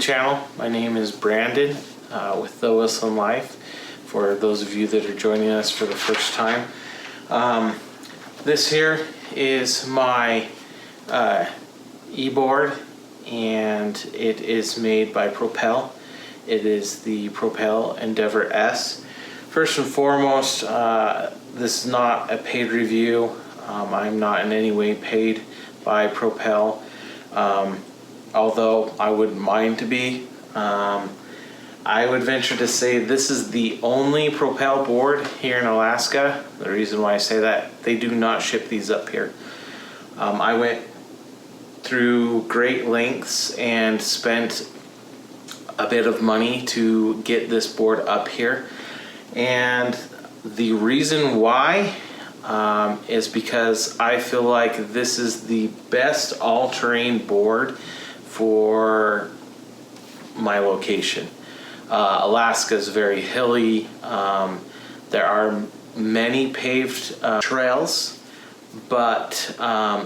channel. My name is Brandon with The Whistling Life, for those of you that are joining us for the first time. This here is my e-board, and it is made by Propel. It is the Propel Endeavor S. First and foremost, this is not a paid review. I'm not in any way paid by Propel, although I wouldn't mind to be. I would venture to say this is the only Propel board here in Alaska. The reason why I say that, they do not ship these up here. I went through great lengths and spent a bit of money to get this board up here, and the reason why is because I feel like this is the best all-terrain board for my location. Alaska is very hilly. There are many paved trails, but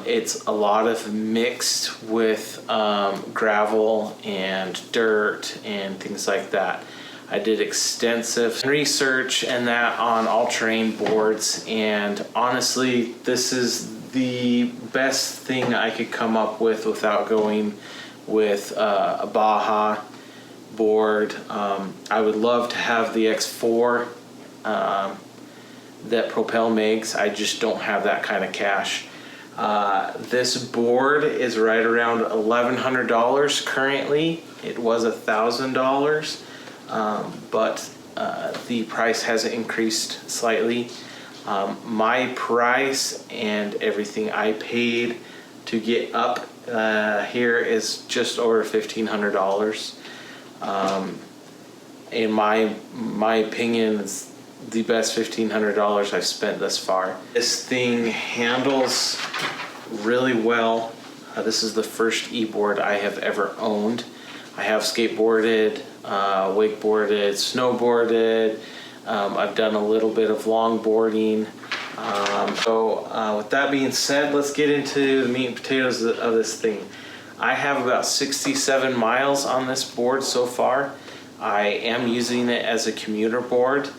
it's a lot of mixed with gravel and dirt and things like that. I did extensive research and that on all-terrain boards, and honestly, this is the best thing I could come up with without going with a Baja board. I would love to have the X4 that Propel makes. I just don't have that kind of cash. This board is right around $1,100 currently. It was $1,000, but the price has increased slightly. My price and everything I paid to get up here is just over $1,500. In my opinion, it's the best $1,500 I've spent thus far. This thing handles really well. This is the first e-board I have ever owned. I have skateboarded, wakeboarded, snowboarded. I've done a little bit of longboarding. With that being said, let's get into the meat and potatoes of this thing. I have about 67 miles on this board so far. I am using it as a commuter board.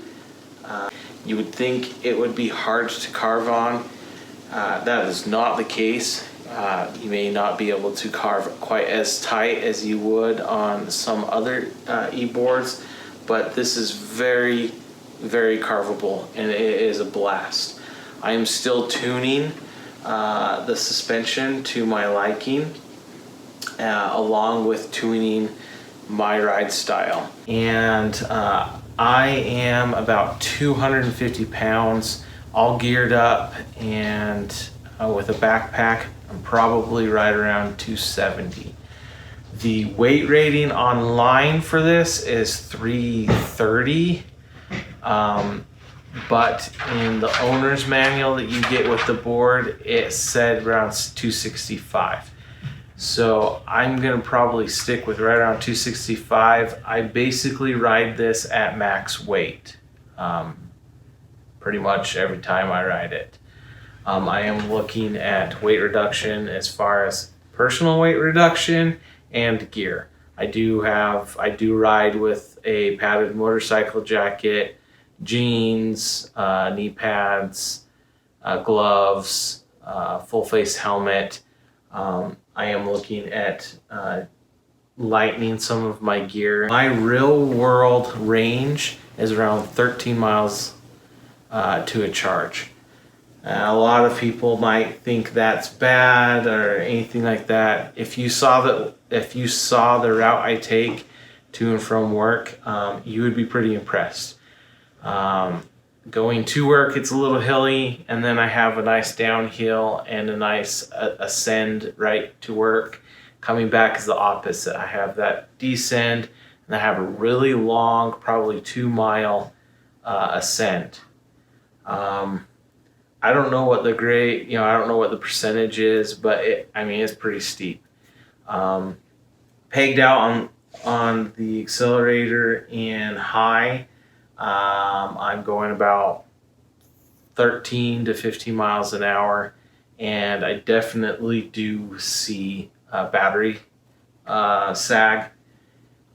You would think it would be hard to carve on. That is not the case. You may not be able to carve quite as tight as you would on some other e-boards, but this is very, very carvable, and it is a blast. I am still tuning the suspension to my liking, along with tuning my ride style. And I am about 250 pounds, all geared up, and with a backpack, I'm probably right around 270. The weight rating online for this is 330, but in the owner's manual that you get with the board, it said around 265. So I'm gonna probably stick with right around 265. I basically ride this at max weight, pretty much every time I ride it. I am looking at weight reduction as far as personal weight reduction and gear. I do ride with a padded motorcycle jacket, jeans, knee pads, gloves, full face helmet. I am looking at lightening some of my gear. My real world range is around 13 miles to a charge. A lot of people might think that's bad or anything like that. If you saw the route I take to and from work, you would be pretty impressed. Going to work, it's a little hilly, and then I have a nice downhill and a nice ascend right to work. Coming back is the opposite. I have that descend, and I have a really long, probably 2-mile ascent. I don't know what the grade, I don't know what the percentage is, but it's pretty steep. Pegged out on the accelerator in high, I'm going about 13 to 15 miles an hour, and I definitely do see battery sag.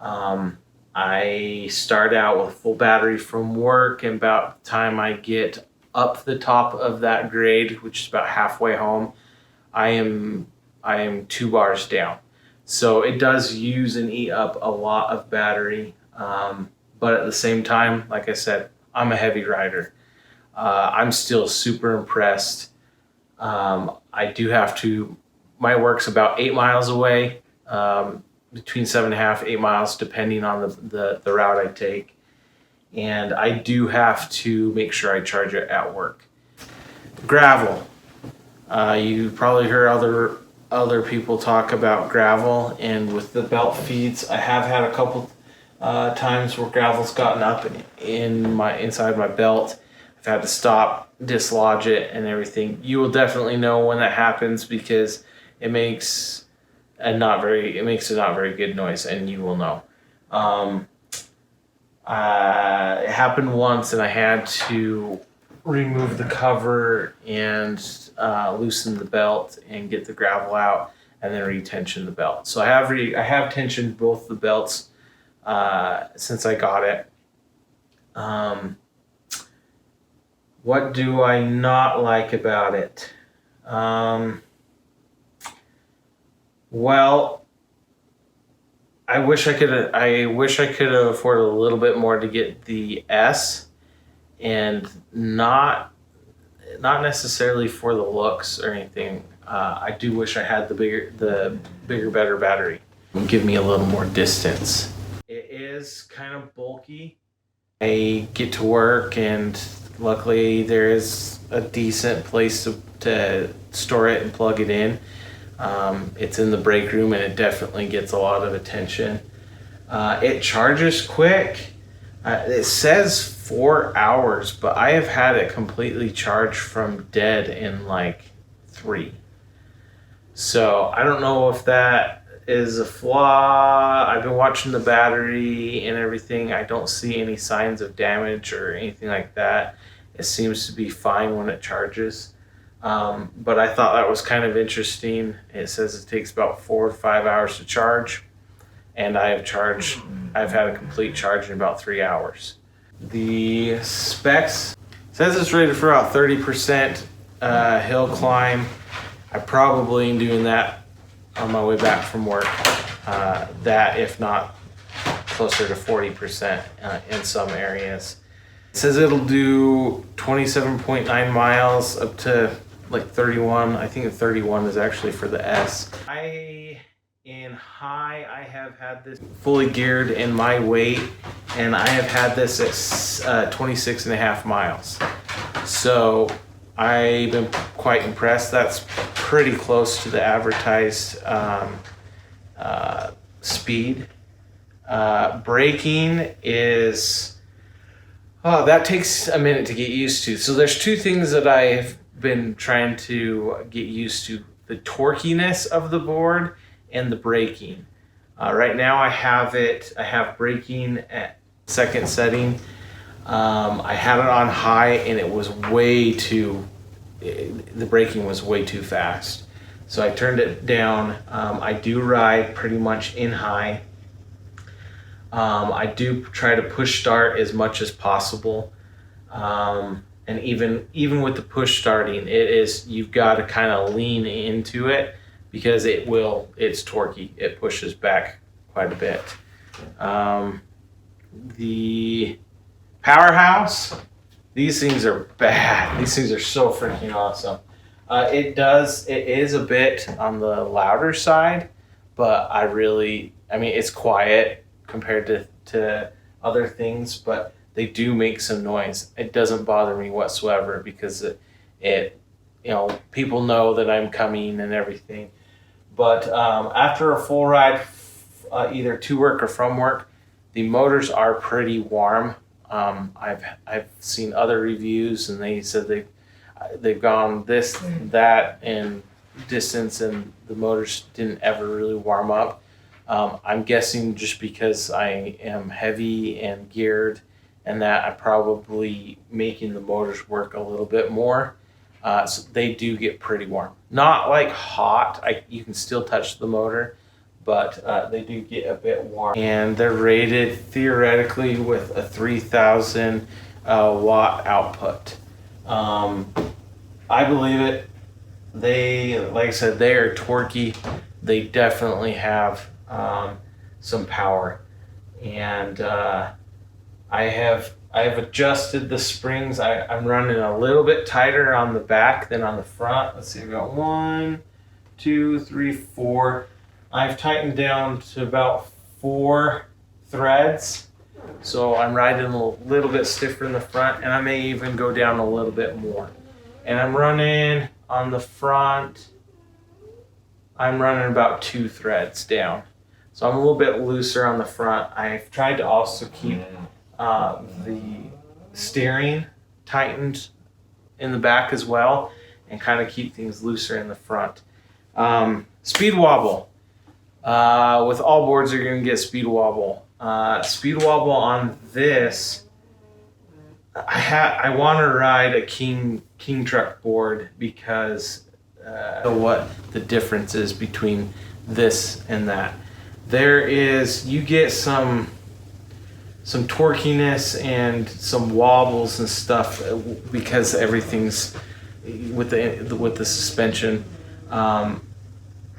I start out with full battery from work, and about the time I get up the top of that grade, which is about halfway home, I am 2 bars down. So it does use and eat up a lot of battery. But at the same time, like I said, I'm a heavy rider. I'm still super impressed. I do have to, my work's about 8 miles away, between 7.5, 8 miles, depending on the route I take. And I do have to make sure I charge it at work. Gravel. You probably heard other people talk about gravel, and with the belt feeds, I have had a couple times where gravel's gotten up inside my belt. I've had to stop, dislodge it, and everything. You will definitely know when that happens, because it makes a not very good noise, and you will know. It happened once, and I had to remove the cover and loosen the belt and get the gravel out, and then retension the belt. So I have tensioned both the belts since I got it. What do I not like about it? Well, I wish I could have afforded a little bit more to get the S, and not necessarily for the looks or anything. I do wish I had the bigger, better battery. It would give me a little more distance. It is kind of bulky. I get to work, and luckily there is a decent place to store it and plug it in. It's in the break room, and it definitely gets a lot of attention. It charges quick. It says 4 hours, but I have had it completely charged from dead in like 3. So I don't know if that is a flaw. I've been watching the battery and everything. I don't see any signs of damage or anything like that. It seems to be fine when it charges. But I thought that was kind of interesting. It says it takes about 4 to 5 hours to charge, and I've had a complete charge in about 3 hours. The specs says it's rated for about 30% hill climb. I probably am doing that on my way back from work. That, if not closer to 40% in some areas. It says it'll do 27.9 miles up to like 31. I think the 31 is actually for the S. In high, I have had this fully geared in my weight, and I have had this at 26.5 miles. So I've been quite impressed. That's pretty close to the advertised speed. Braking is, that takes a minute to get used to. So there's 2 things that I've been trying to get used to: the torquiness of the board and the braking. Right now I have braking at second setting. I had it on high, and it was the braking was way too fast. So I turned it down. I do ride pretty much in high. I do try to push start as much as possible. And even with the push starting, you've got to kind of lean into it, because it's torquey. It pushes back quite a bit. The Powerhouse, these things are bad. These things are so freaking awesome. It is a bit on the louder side, but it's quiet compared to other things, but they do make some noise. It doesn't bother me whatsoever, because people know that I'm coming and everything. But after a full ride, either to work or from work, the motors are pretty warm. I've seen other reviews, and they said they've gone this, that, and distance, and the motors didn't ever really warm up. I'm guessing just because I am heavy and geared, and that I'm probably making the motors work a little bit more. So they do get pretty warm. Not like hot. You can still touch the motor, but they do get a bit warm. And they're rated theoretically with a 3,000 watt output. I believe it. They, like I said, they are torquey. They definitely have some power. And I have adjusted the springs. I'm running a little bit tighter on the back than on the front. Let's see, I've got 1, 2, 3, 4. I've tightened down to about 4 threads. So I'm riding a little bit stiffer in the front, and I may even go down a little bit more. And I'm running on the front, I'm running about 2 threads down. So I'm a little bit looser on the front. I've tried to also keep the steering tightened in the back as well, and kind of keep things looser in the front. Speed wobble. With all boards, you're going to get speed wobble. Speed wobble on this, I want to ride a King Truck board because what the difference is between this and that. You get some torquiness and some wobbles and stuff because everything's with the suspension.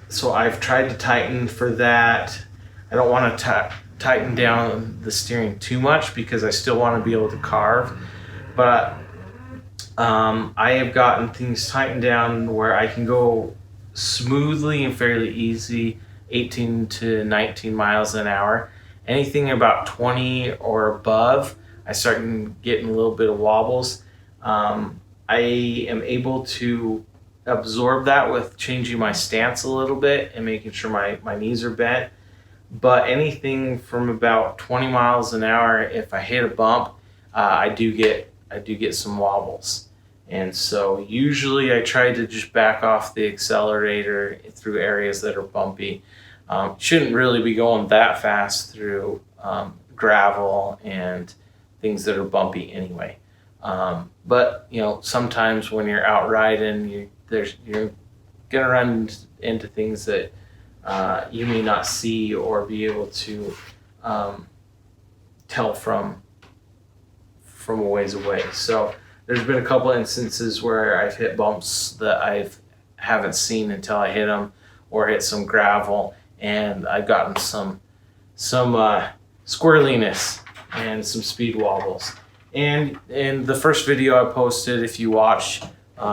So I've tried to tighten for that. I don't want to tighten down the steering too much because I still want to be able to carve. But I have gotten things tightened down where I can go smoothly and fairly easy, 18 to 19 miles an hour. Anything about 20 or above, I start getting a little bit of wobbles. I am able to absorb that with changing my stance a little bit and making sure my knees are bent. But anything from about 20 miles an hour, if I hit a bump, I do get some wobbles. And so usually I try to just back off the accelerator through areas that are bumpy. Shouldn't really be going that fast through gravel and things that are bumpy anyway. But sometimes when you're out riding, you're gonna run into things that you may not see or be able to tell from a ways away. So there's been a couple instances where I've hit bumps that I haven't seen until I hit them, or hit some gravel, and I've gotten some squirreliness and some speed wobbles. And in the first video I posted, if you watch,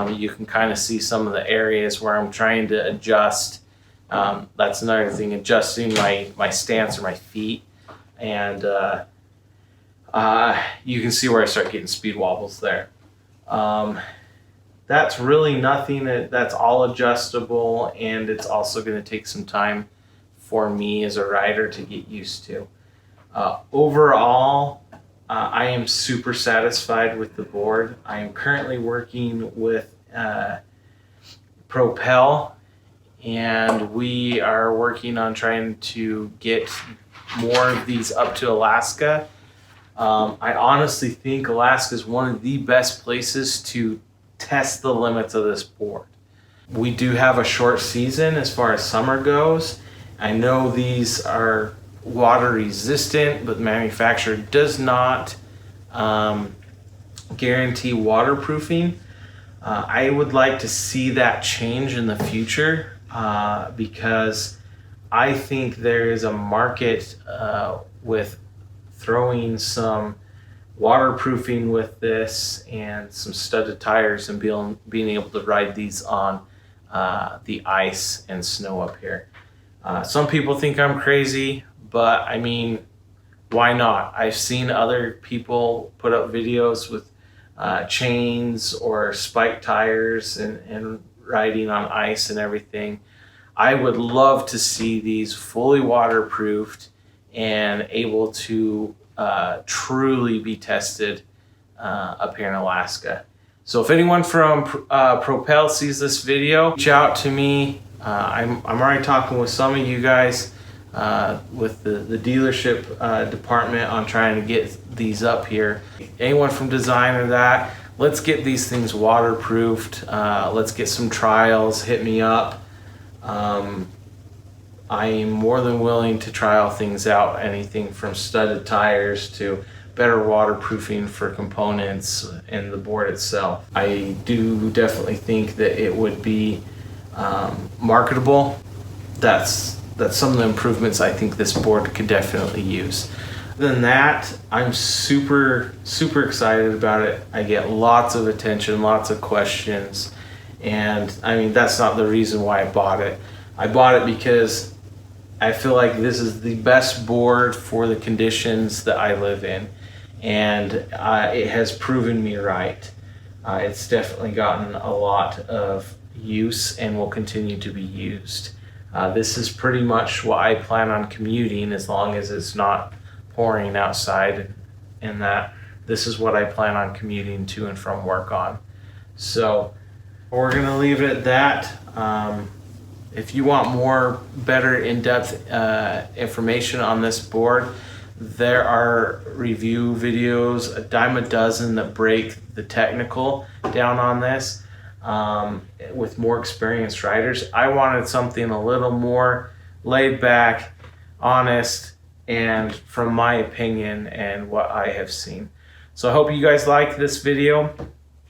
you can kind of see some of the areas where I'm trying to adjust. That's another thing, adjusting my stance or my feet. And you can see where I start getting speed wobbles there. That's really nothing. That's all adjustable, and it's also going to take some time for me as a rider to get used to. Overall, I am super satisfied with the board. I am currently working with Propel, and we are working on trying to get more of these up to Alaska. I honestly think Alaska is one of the best places to test the limits of this board. We do have a short season as far as summer goes. I know these are water resistant, but the manufacturer does not guarantee waterproofing. I would like to see that change in the future because I think there is a market with throwing some waterproofing with this and some studded tires and being able to ride these on the ice and snow up here. Some people think I'm crazy, but I mean, why not? I've seen other people put up videos with chains or spike tires and riding on ice and everything. I would love to see these fully waterproofed and able to truly be tested up here in Alaska. So if anyone from Propel sees this video, reach out to me. I'm already talking with some of you guys with the dealership department on trying to get these up here. Anyone from design or that, let's get these things waterproofed. Let's get some trials. Hit me up. I am more than willing to try all things out, anything from studded tires to better waterproofing for components and the board itself. I do definitely think that it would be marketable. That's some of the improvements I think this board could definitely use. Other than that, I'm super excited about it. I get lots of attention, lots of questions, and I mean, that's not the reason why I bought it. I bought it because I feel like this is the best board for the conditions that I live in, and it has proven me right. It's definitely gotten a lot of use and will continue to be used. This is pretty much what I plan on commuting, as long as it's not pouring outside, and that this is what I plan on commuting to and from work on. So we're gonna leave it at that. If you want more better in-depth information on this board, there are review videos, a dime a dozen, that break the technical down on this with more experienced riders. I wanted something a little more laid back, honest, and from my opinion and what I have seen. So I hope you guys like this video.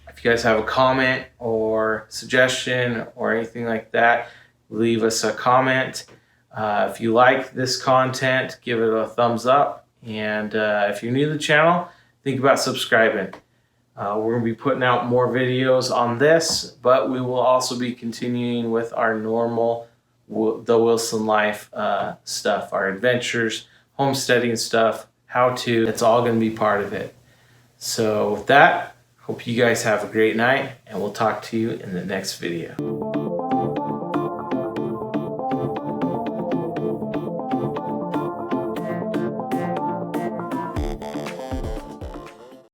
If you guys have a comment or suggestion or anything like that, leave us a comment. If you like this content, give it a thumbs up. And if you're new to the channel, think about subscribing. We're going to be putting out more videos on this, but we will also be continuing with our normal The Wilson Life stuff, our adventures, homesteading stuff, how to. It's all going to be part of it. So with that, hope you guys have a great night, and we'll talk to you in the next video.